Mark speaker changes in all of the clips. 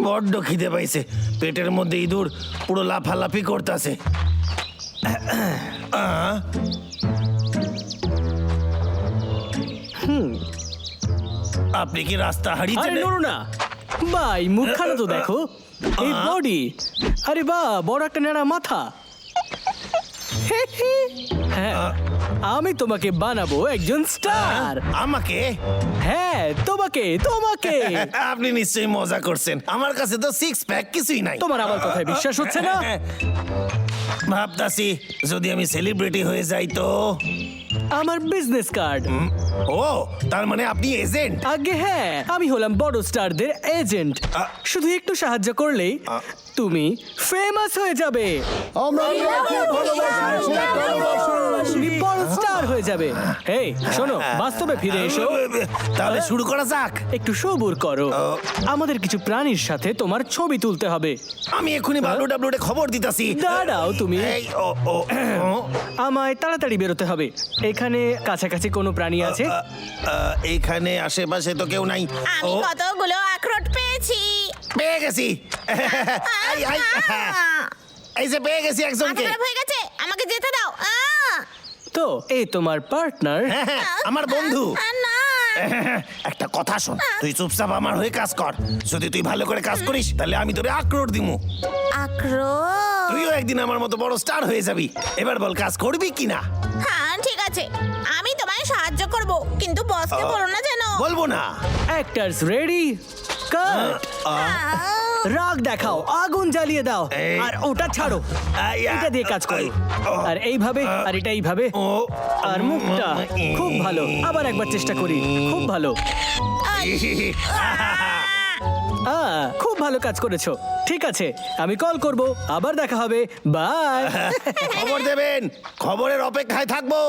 Speaker 1: বড্ড খিদে পাইছে, পেটের মধ্যে ইঁদুর পুরো লাফালাফি করতেছে। আপনি কি রাস্তা হারিয়েছেন?
Speaker 2: আরে নড়ো না ভাই, মুখখানা তো দেখো, এই বডি, আরে বাহ, বড় একটা নেড়া মাথা। হ্যাঁ, আমি তোমাকে বানাবো একজন স্টার।
Speaker 1: আমাকে?
Speaker 2: হ্যাঁ, তোমাকে তোমাকে।
Speaker 1: আপনি নিশ্চয়ই মজা করছেন, আমার কাছে তো সিক্স প্যাক কিছুই নাই।
Speaker 2: তোমার আমার কথায় বিশ্বাস হচ্ছে না?
Speaker 1: ভাবতাছি যদি আমি সেলিব্রিটি হয়ে যাই তো।
Speaker 2: আমার বিজনেস কার্ড।
Speaker 1: ও, তার মানে আপনি এজেন্ট?
Speaker 2: আগে হ্যাঁ, আমি হলাম বড় স্টারদের এজেন্ট। শুধু একটু সাহায্য করলেই তুমি ফেমাস হয়ে যাবে। তুমি বড় স্টার হয়ে যাবে। এই শোনো, বাস্তবে ফিরে এসো।
Speaker 1: তাহলে শুরু করা যাক।
Speaker 2: একটু সবুর করো, আমাদের কিছু প্রাণীর সাথে তোমার ছবি তুলতে হবে।
Speaker 1: আমি এখনই ডাব্লিউডাব্লিউতে খবর দিতাছি।
Speaker 2: দাঁড়াও তুমি,
Speaker 1: এই ও
Speaker 2: আমায় তাড়াতাড়ি বেরোতে হবে। এখানে কাছাকাছি কোনো প্রাণী আছে?
Speaker 1: এইখানে আশেপাশে তো কেউ নাই।
Speaker 3: আমি কতগুলো আখরোট পেয়েছি।
Speaker 1: পেয়ে গেছি। এই যে পেয়ে গেছি একজনকে।
Speaker 3: খারাপ হয়ে গেছে, আমাকে যেতে দাও।
Speaker 2: তো এই তোমার পার্টনার?
Speaker 1: আমার বন্ধু।
Speaker 3: না,
Speaker 1: একটা কথা শোন, তুই চুপচাপ আমার হয়ে কাজ কর। যদি তুই ভালো করে কাজ করিস তাহলে আমি তোরে আখরোট দিমু।
Speaker 3: আখরোট?
Speaker 1: তুইও একদিন আমার মতো বড় স্টার হয়ে যাবি। এবার বল, কাজ করবি কিনা?
Speaker 3: হ্যাঁ ঠিক আছে, আমি তোমায় সাহায্য করব, কিন্তু বসকে বলো না যেন।
Speaker 1: বলবো না।
Speaker 2: অ্যাক্টরস রেডি, কাট। রাগ দেখাও, আগুন জ্বালিয়ে দাও,
Speaker 1: এই।
Speaker 2: আর ওটা ছাড়ো। এটা দিয়ে কাজ করো, আর এইভাবে, আর এটা এইভাবে, আর মুখটা। খুব ভালো, আবার একবার চেষ্টা করি। খুব ভালো, খুব ভালো কাজ করেছো। ঠিক আছে, আমি কল করব, আবার দেখা হবে। বাই।
Speaker 1: খবর দেবেন, খবরের অপেক্ষায় থাকবো।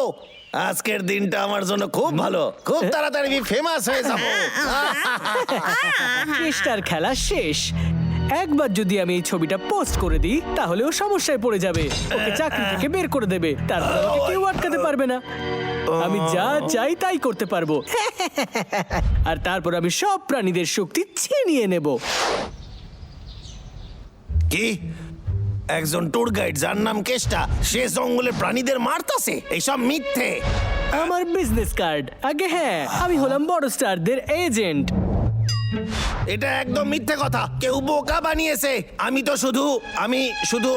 Speaker 1: আজকের দিনটা আমার জন্য খুব ভালো, খুব তাড়াতাড়ি আমি ফেমাস হয়ে যাবো।
Speaker 2: স্টার খেলা শেষ। একবার যদি আমি এই ছবিটা পোস্ট করে দিই তাহলে ও সমস্যায় পড়ে যাবে, ওকে চাকরি থেকে বের করে দেবে, তারপর আমাকে কেউ আটকাতে পারবে না। আমি যা চাই তাই করতে পারবো। আর তারপর আমি সব প্রাণীদের শক্তি ছিনিয়ে নেব।
Speaker 1: কি? একজন ট্যুর গাইড যার নাম কেষ্টা, সে জঙ্গলের প্রাণীদের মারতাছে? এইসব মিথ্যে।
Speaker 2: আমার বিজনেস কার্ড। আগে হ্যাঁ, আমি হলাম বড় স্টারদের এজেন্ট।
Speaker 1: এটা একদম মিথ্যে কথা, কেউ বোকা বানিয়েছে। আমি শুধু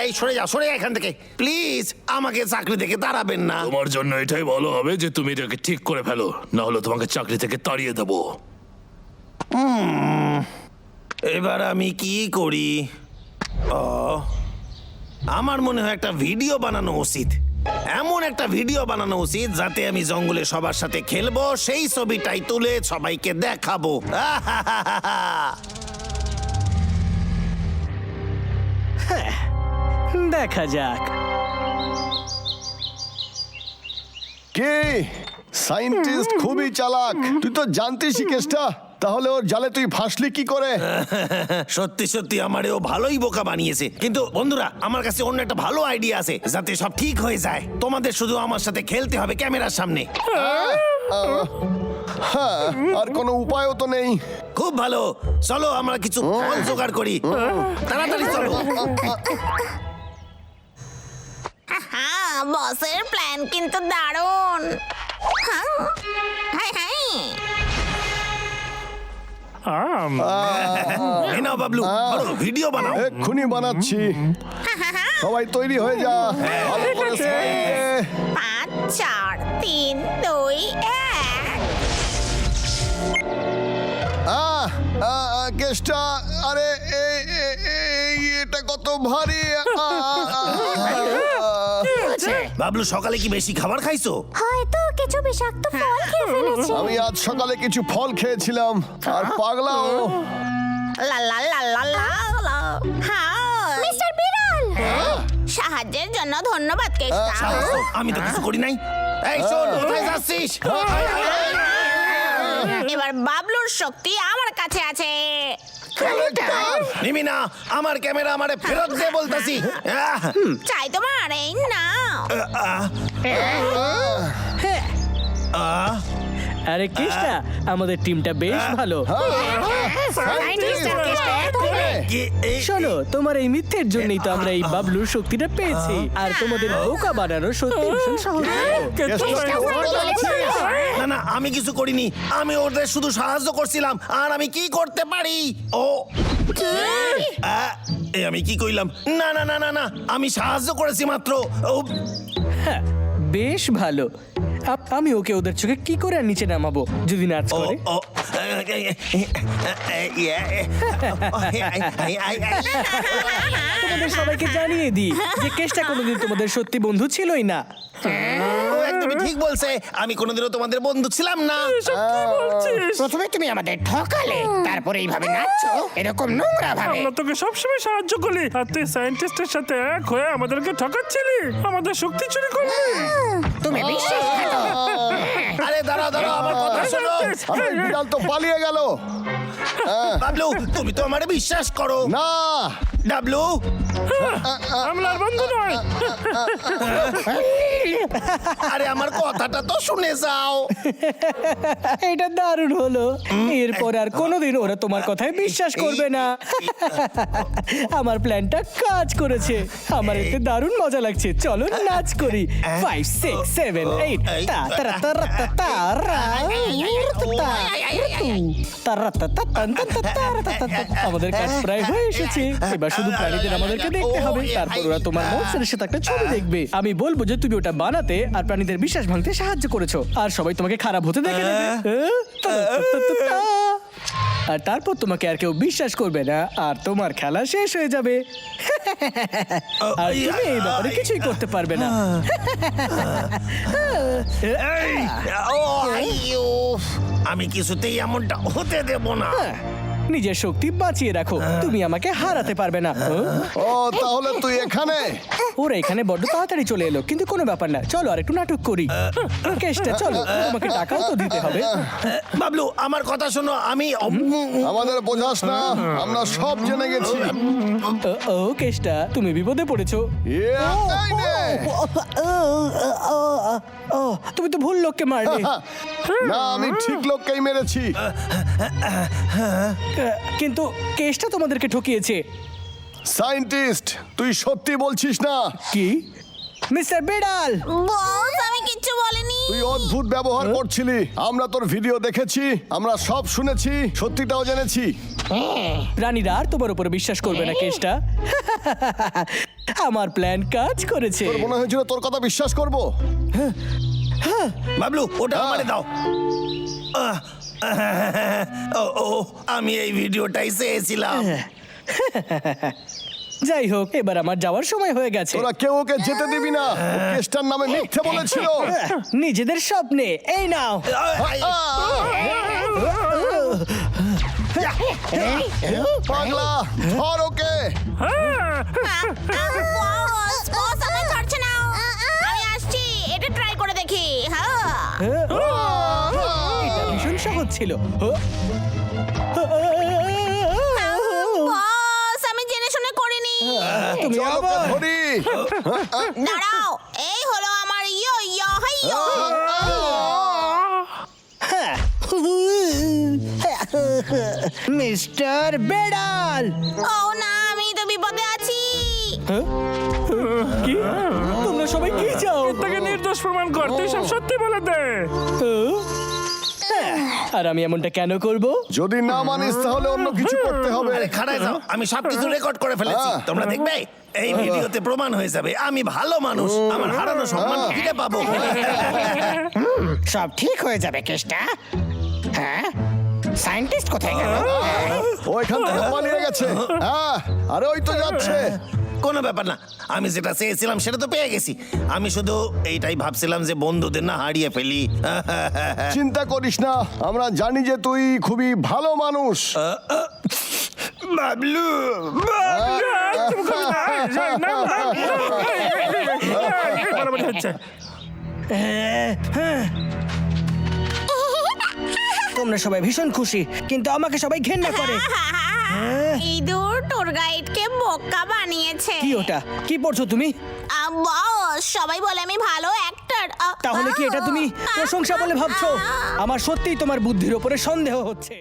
Speaker 1: এই সরে যা এখান থেকে প্লিজ। আমাকে চাকরি থেকে তাড়াবেন না।
Speaker 4: তোমার জন্য এটাই ভালো হবে যে তুমি এটাকে ঠিক করে ফেলো, না হলে তোমাকে চাকরি থেকে তাড়িয়ে দেবো।
Speaker 1: এবার আমি কি করি? আমার মনে হয় একটা ভিডিও বানানো উচিত। এমন একটা ভিডিও বানানো উচিত যাতে আমি জঙ্গলে সবার সাথে খেলবো, সেই ছবিটাই তুলে সবাইকে দেখাবো।
Speaker 2: দেখা যাক।
Speaker 5: কে সায়েন্টিস্ট খুবই চালাক, তুই তো জানতিস কেসটা, তাহলে ওর জালে তুই ফাঁসলি কি করে?
Speaker 1: সত্যি সত্যি আমারেও ভালোই বোকা বানিয়েছে। কিন্তু বন্ধুরা, আমার কাছে অন্য একটা ভালো আইডিয়া আছে যাতে সব ঠিক হয়ে যায়। তোমাদের শুধু আমার সাথে খেলতে হবে ক্যামেরার সামনে।
Speaker 5: হ্যাঁ, আর কোনো উপায়ও তো নেই।
Speaker 1: খুব ভালো, চলো আমরা কিছু ফল জোগাড় করি। তাড়াতাড়ি চলো।
Speaker 3: হ্যাঁ, বসের প্ল্যান কিন্তু দারুণ। হ্যাঁ হ্যাঁ হ্যাঁ।
Speaker 1: এই নাও বাবলু, করো, ভিডিও বানাও।
Speaker 5: এক্ষুনি বানাচ্ছি, সবাই তৈরি হয়ে যা। ভালো করে smile দে।
Speaker 3: 5 4 3 2 1।
Speaker 5: কেসটা, আরে এটা কত ভারী।
Speaker 1: বাবলু, সকালে কি বেশি খাবার খাইছো?
Speaker 3: হয়তো কিছু বিষাক্ত ফল খেয়ে ফেলেছি।
Speaker 5: আমি আজ সকালে কিছু ফল খেয়েছিলাম, আর পাগলাও।
Speaker 3: লা লা লা লা লা লা। হ্যাঁ, মিস্টার বিড়াল, সাহায্যের জন্য ধন্যবাদ কেষ্টা।
Speaker 1: আমি তো কিছু করি নাই। এই শোন, কোথায় যাচ্ছিস?
Speaker 3: এবার বাবলুর শক্তি আমার কাছে আছে।
Speaker 1: নিবি না আমার ক্যামেরা, আমারে ফেরত দে বলতাছি।
Speaker 3: চাই তোমার, এই নাও।
Speaker 2: আরে কেষ্টা, আমাদের টিমটা বেশ ভালো। শোনো, তোমার এই মিথ্যের জন্যই তো আমরা এই বাবলুর শক্তিটা পেয়েছি। আর তোমাদের বোকা বানানো সত্যি ভীষণ সহজ ছিল।
Speaker 1: না না, আমি কিছু করিনি। আমি ওদের শুধু সাহায্য করছিলাম। আর আমি কি করতে পারি? ও আমি কি কইলাম? না না না না না, আমি সাহায্য করেছি মাত্র। ও
Speaker 2: হ্যাঁ, বেশ ভালো। আমি ওকে ওদের চোখে কি করে আর নিচে নামাবো যদি নাচ
Speaker 1: ও
Speaker 2: করে?
Speaker 1: ও
Speaker 2: তোমাদের সবাইকে জানিয়ে দিই যে কেষ্টা কোনোদিন তোমাদের সত্যি বন্ধু ছিলই না।
Speaker 1: ও একদমই ঠিক বলছে। আমি কোনোদিনও তোমাদের বন্ধু ছিলাম না।
Speaker 6: প্রথমে তুমি আমাদের ঠকালে, তারপরে এইভাবে নাচছো এরকম নোংরা ভাবে।
Speaker 7: আমরা তোকে সবসময় সাহায্য করি, আর তুই সায়েন্টিস্টের সাথে এক হয়ে আমাদেরকে ঠকাচ্ছিলি, আমাদের শক্তি চুরি করলি।
Speaker 6: তুমি বিশ্বাসঘাতক।
Speaker 1: আরে দাঁড়াও দাঁড়াও, আমার কথা শোনো।
Speaker 5: আরে বিড়াল তো পালিয়ে গেল।
Speaker 1: বাবলু, তুমি তো আমারে বিশ্বাস করো
Speaker 5: না,
Speaker 1: ডাবলু।
Speaker 7: আমরা আর বন্ধু নয়।
Speaker 1: আরে আমার কথাটা তো শুনে যাও।
Speaker 2: এটা দারুণ হলো। এরপর আর কোনোদিন ওরা তোমার কথায় বিশ্বাস করবে না। আমার প্ল্যানটা কাজ করেছে। আমার এতে দারুণ মজা লাগছে। চলো নাচ করি। 5 6 7 8 তা তারা তারা তারা আমাদের কাজ প্রায় হয়ে এসেছে। এবার শুধু প্রাণীদের আমাদেরকে দেখতে হবে। তারপর ওরা তোমার মনস্টারের সাথে একটা ছবি দেখবে। আমি বলবো যে তুমি ওটা বানাতে আর প্রাণীদের বিশ্বাস ভাঙতে সাহায্য করেছো। আর সবাই তোমাকে খারাপ হতে দেখে নেবে। আর তারপর তোমাকে আর কেউ বিশ্বাস করবে না। আর তোমার খেলা শেষ হয়ে যাবে। আর তুমি এই ব্যাপারে কিছুই করতে পারবে না।
Speaker 1: ও আইয়ো, আমি কিছুতেই এমনটা হতে দেব না।
Speaker 2: নিজের শক্তি বাঁচিয়ে রাখো। তুমি আমাকে হারাতে পারবে না।
Speaker 5: ও তাহলে তুই এখানে?
Speaker 2: ওরা এখানে বড্ড তাড়াতাড়ি চলে এলো, কিন্তু কোনো ব্যাপার না। চলো আর একটু নাটক করি। কেষ্টা, চলো, তোমাকে টাকাও তো দিতে হবে।
Speaker 1: বাবলু, আমার কথা শোনো। আমি
Speaker 5: আমাদের বোঝাস না, আমরা সব জেনে গেছি।
Speaker 2: ও কেষ্টা, তুমি বিপদে পড়েছো।
Speaker 5: এই নে।
Speaker 2: তুমি তো ভুল লোককে মারলে।
Speaker 5: না, আমি ঠিক লোককেই মেরেছি।
Speaker 2: কিন্তু কেষ্টা তোমাদেরকে ঠকিয়েছে।
Speaker 5: সায়েন্টিস্ট, তুই সত্যি বলছিস না?
Speaker 2: কি? মিস্টার বিড়াল,
Speaker 3: বস, আমি কিচ্ছু বলিনি।
Speaker 5: তুই অদ্ভুত ব্যবহার করছিলি। আমরা তোর ভিডিও দেখেছি, আমরা সব শুনেছি, সত্যিটাও জেনেছি।
Speaker 2: প্রাণীরা আর তোমার উপরে বিশ্বাস করবে না কেষ্টা। আমার প্ল্যান কাজ করেছে।
Speaker 5: তোর মনে হয়েছিল তোর কথা বিশ্বাস করব?
Speaker 1: বাবলু, ওটা আমারে দাও। ও ও, আমি এই ভিডিওটাই চেয়েছিলাম।
Speaker 2: যাই হোক, এবার আমার যাওয়ার সময় হয়ে গেছে।
Speaker 5: তোরা কেউ ওকে যেতে দিবি না। ও কেষ্টার নামে মিথ্যে বলেছিল।
Speaker 2: নিজেদের স্বপ্নে এই নাও।
Speaker 5: পাগলা, ধর ওকে।
Speaker 3: বস, বস, আমি ছাড়ছে না। আমি আসছি, এটা ট্রাই করে দেখি। হ্যাঁ,
Speaker 2: এটা ভীষণ সহজ ছিল।
Speaker 3: বস, আমি জেনে শুনে করিনি।
Speaker 2: তুমি
Speaker 5: চল ওকে
Speaker 2: আবার
Speaker 5: ধরি।
Speaker 3: দাঁড়াও, এই হলো আমার ইয়ো ইয়ো হাইয়ো।
Speaker 2: মিস্টার বেড়াল।
Speaker 3: ও না, আমি তো বিপদে আছি।
Speaker 2: কি? তোমরা সবাই কি চাও?
Speaker 7: তাকে নির্দোষ প্রমাণ কর, তুই সব সত্যি বলে দে।
Speaker 2: আর আমি এমনটা কেন করব?
Speaker 5: যদি না মানিস তাহলে অন্য কিছু করতে হবে।
Speaker 1: আরে খাড়ায় যাও, আমি সবকিছু রেকর্ড করে ফেলেছি। তোমরা দেখবে, এই ভিডিওতে প্রমাণ হয়ে যাবে আমি ভালো মানুষ। আমার হারানো সম্মান ফিরে পাবো।
Speaker 6: সব ঠিক হয়ে যাবে কেষ্টা। হ্যাঁ, সায়েন্টিস্ট কোথায় গেল?
Speaker 5: ও এখান থেকে পালিয়ে গেছে। হ্যাঁ, আরে ওই তো যাচ্ছে।
Speaker 1: কোনো ব্যাপার না, আমি যেটা চেয়েছিলাম সেটা তো পেয়ে গেছি। আমি শুধু এইটাই ভাবছিলাম যে বন্ধুদের না হারিয়ে ফেলি।
Speaker 5: চিন্তা করিস না, আমরা জানি যে তুই খুবই ভালো মানুষ।
Speaker 1: বাবলু,
Speaker 7: বাড়াবাড়ি হচ্ছে।
Speaker 2: তোমরা সবাই ভীষণ খুশি, কিন্তু আমাকে সবাই ঘেন্না করে।
Speaker 3: ইঁদুর টুর গাইডকে বোকা বানিয়েছে।
Speaker 2: কি ওটা? কি পড়ছো তুমি?
Speaker 3: বস, সবাই বলে আমি ভালো অ্যাক্টর, স্যার
Speaker 2: তাহলে কি এটা তুমি প্রশংসা বলে ভাবছো? আমার সত্যিই তোমার বুদ্ধির ওপরে সন্দেহ হচ্ছে।